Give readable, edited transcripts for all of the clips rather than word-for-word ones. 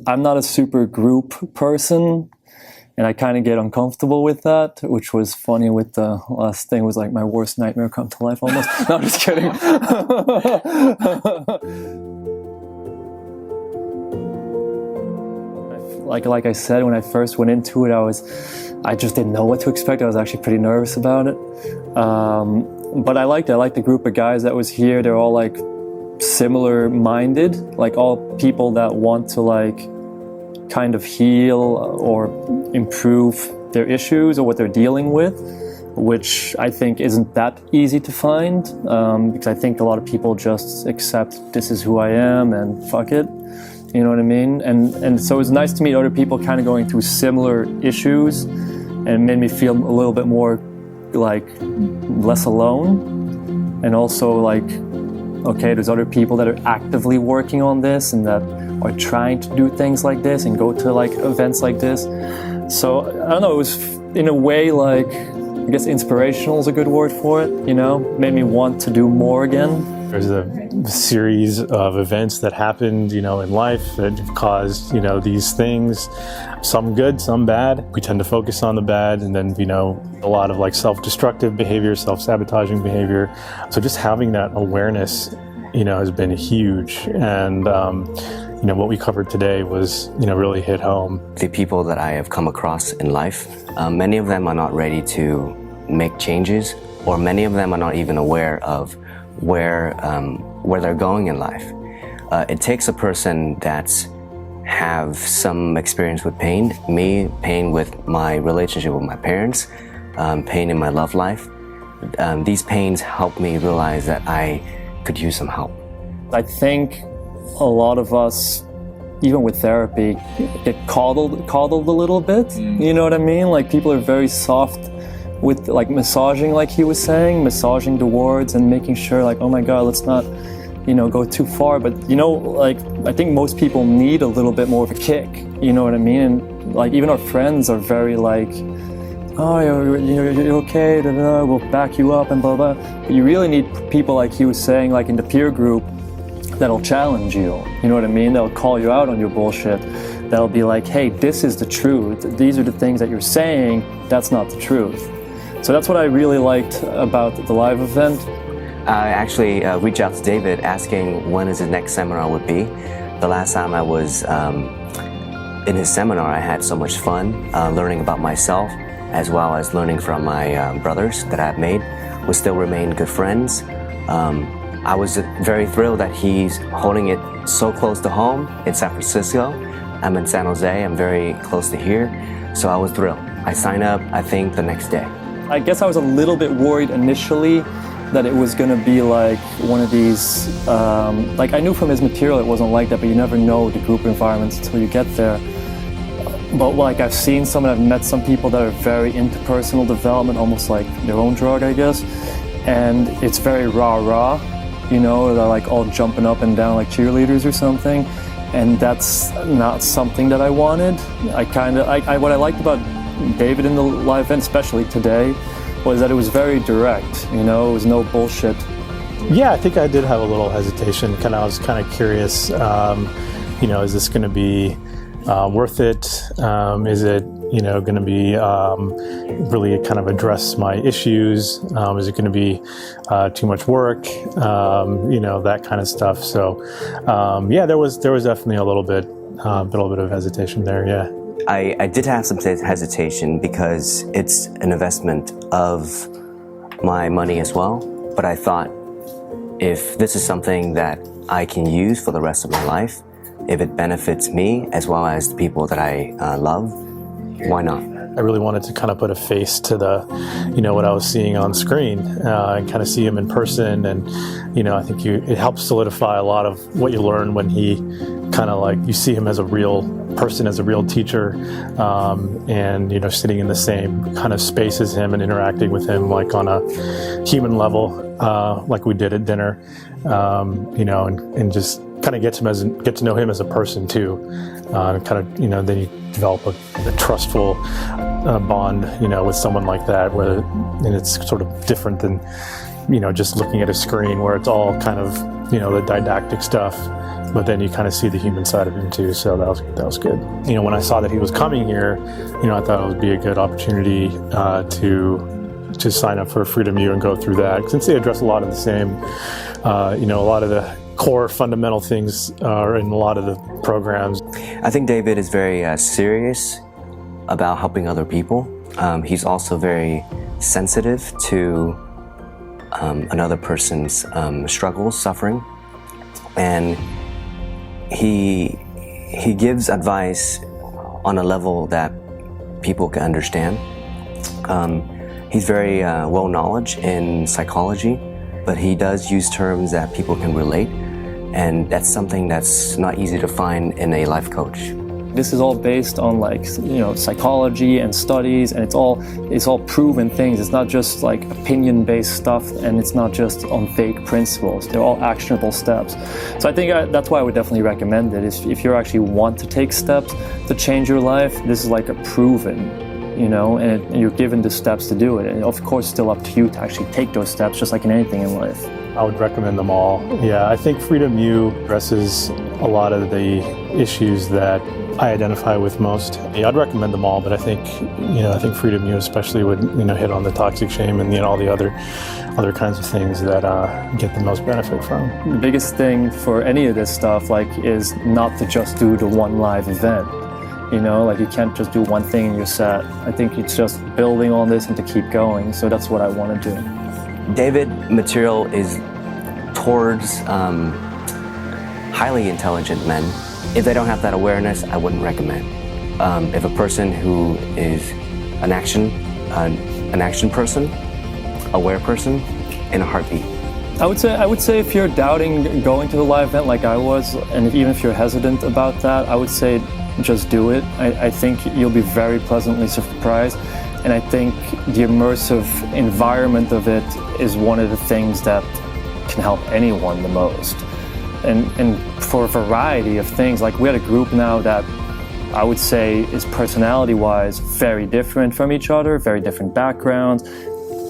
I'm not a super group person, and I kind of get uncomfortable with that, which was funny with the last thing. Was like my worst nightmare come to life almost. No, I'm just kidding. Like I said, when I first went into it, I just didn't know what to expect. I was actually pretty nervous about it. But I liked the group of guys that was here. They're all like similar minded, like all people that want to like kind of heal or improve their issues or what they're dealing with, which I think isn't that easy to find, because I think a lot of people just accept this is who I am and fuck it. You know what I mean? And so it's nice to meet other people kind of going through similar issues, and it made me feel a little bit more like less alone. And also like, okay, there's other people that are actively working on this and that are trying to do things like this and go to like events like this. So I don't know, it was in a way like, I guess inspirational is a good word for it, you know, made me want to do more again. There's a series of events that happened, you know, in life that have caused, you know, these things, some good, some bad. We tend to focus on the bad, and then, you know, a lot of like self-destructive behavior, self-sabotaging behavior. So just having that awareness, you know, has been huge. And, you know, what we covered today was, you know, really hit home. The people that I have come across in life, many of them are not ready to make changes, or many of them are not even aware of where they're going in life. It takes a person that's have some experience with pain, pain with my relationship with my parents, pain in my love life. These pains help me realize that I could use some help. I think a lot of us, even with therapy, get coddled a little bit. You know what I mean? Like people are very soft with like massaging, like he was saying, massaging the words and making sure like, oh my God, let's not, you know, go too far. But, you know, like, I think most people need a little bit more of a kick, you know what I mean? And like, even our friends are very like, oh, you're okay, da, da, da, we'll back you up and blah, blah. But you really need people like he was saying, like in the peer group, that'll challenge you, you know what I mean? That'll call you out on your bullshit. That'll be like, hey, this is the truth. These are the things that you're saying. That's not the truth. So that's what I really liked about the live event. I actually reached out to David asking when his next seminar would be. The last time I was in his seminar, I had so much fun learning about myself, as well as learning from my brothers that I've made. We still remain good friends. I was very thrilled that he's holding it so close to home in San Francisco. I'm in San Jose, I'm very close to here, so I was thrilled. I signed up, I think, the next day. I guess I was a little bit worried initially that it was going to be like one of these, like I knew from his material it wasn't like that, but you never know the group environments until you get there. But like I've seen I've met some people that are very into personal development, almost like their own drug, I guess. And it's very rah-rah, you know, they're like all jumping up and down like cheerleaders or something. And that's not something that I wanted. What I liked about David in the live event, especially today, was that it was very direct, you know, it was no bullshit. Yeah, I think I did have a little hesitation. I was kind of curious, you know, is this going to be worth it? Is it, you know, going to be really kind of address my issues? Is it going to be too much work? You know, that kind of stuff. So, yeah, there was definitely a little bit of hesitation there. Yeah. I did have some hesitation because it's an investment of my money as well. But I thought, if this is something that I can use for the rest of my life, if it benefits me as well as the people that I love, why not? I really wanted to kind of put a face to the, you know, what I was seeing on screen and kind of see him in person. And, you know, I think it helps solidify a lot of what you learn when he kind of like, you see him as a real person, as a real teacher, and, you know, sitting in the same kind of space as him and interacting with him like on a human level, like we did at dinner, you know, and just kind of get to know him as a person too, and kind of, you know, then you develop a trustful bond, you know, with someone like that, and it's sort of different than, just looking at a screen where it's all kind of, the didactic stuff, but then you kind of see the human side of him too. So that was good. When I saw that he was coming here, I thought it would be a good opportunity to sign up for Freedom U and go through that, since they address a lot of the same, a lot of the core fundamental things are in a lot of the programs. I think David is very serious about helping other people. He's also very sensitive to another person's struggles, suffering, and he gives advice on a level that people can understand. He's very well knowledge in psychology, but he does use terms that people can relate, and that's something that's not easy to find in a life coach. This is all based on psychology and studies, and it's all proven things. It's not just like opinion-based stuff, and it's not just on vague principles. They're all actionable steps. So I think that's why I would definitely recommend it. If you actually want to take steps to change your life, this is like a proven, and you're given the steps to do it. And of course, it's still up to you to actually take those steps, just like in anything in life. I would recommend them all. Yeah, I think Freedom U addresses a lot of the issues that I identify with most. I'd recommend them all, but I think Freedom U especially would hit on the toxic shame and all the other kinds of things that get the most benefit from. The biggest thing for any of this stuff is not to just do the one live event. You can't just do one thing and you're set. I think it's just building on this and to keep going. So that's what I want to do. David material is towards highly intelligent men. If they don't have that awareness, I wouldn't recommend. If a person who is an action person, aware person, in a heartbeat. I would say if you're doubting going to the live event like I was, and even if you're hesitant about that, I would say just do it. I think you'll be very pleasantly surprised, and I think the immersive environment of it is one of the things that can help anyone the most. And for a variety of things, we had a group now that I would say is personality-wise very different from each other, very different backgrounds,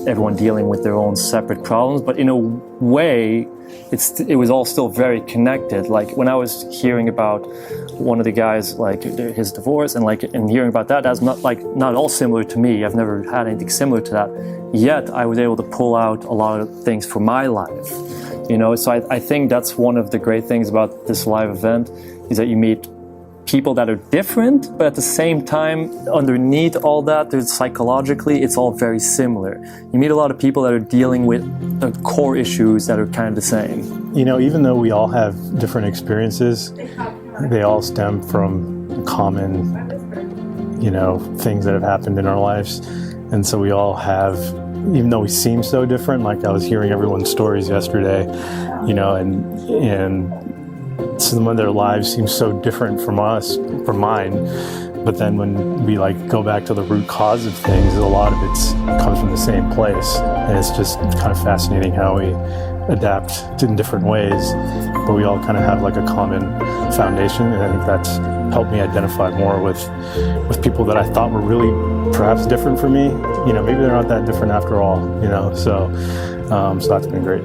everyone dealing with their own separate problems, but in a way, it was all still very connected. When I was hearing about one of the guys, his divorce, and hearing about that's not at all similar to me. I've never had anything similar to that. Yet I was able to pull out a lot of things for my life. So I think that's one of the great things about this live event, is that you meet people that are different, but at the same time, underneath all that, psychologically, it's all very similar. You meet a lot of people that are dealing with the core issues that are kind of the same. Even though we all have different experiences, they all stem from common, things that have happened in our lives. And so we all have, even though we seem so different, I was hearing everyone's stories yesterday, and some of their lives seem so different from mine. But then when we go back to the root cause of things, a lot of it comes from the same place. And it's just kind of fascinating how we adapt in different ways, but we all kind of have a common foundation. And I think that's helped me identify more with people that I thought were really perhaps different from me. Maybe they're not that different after all, so that's been great.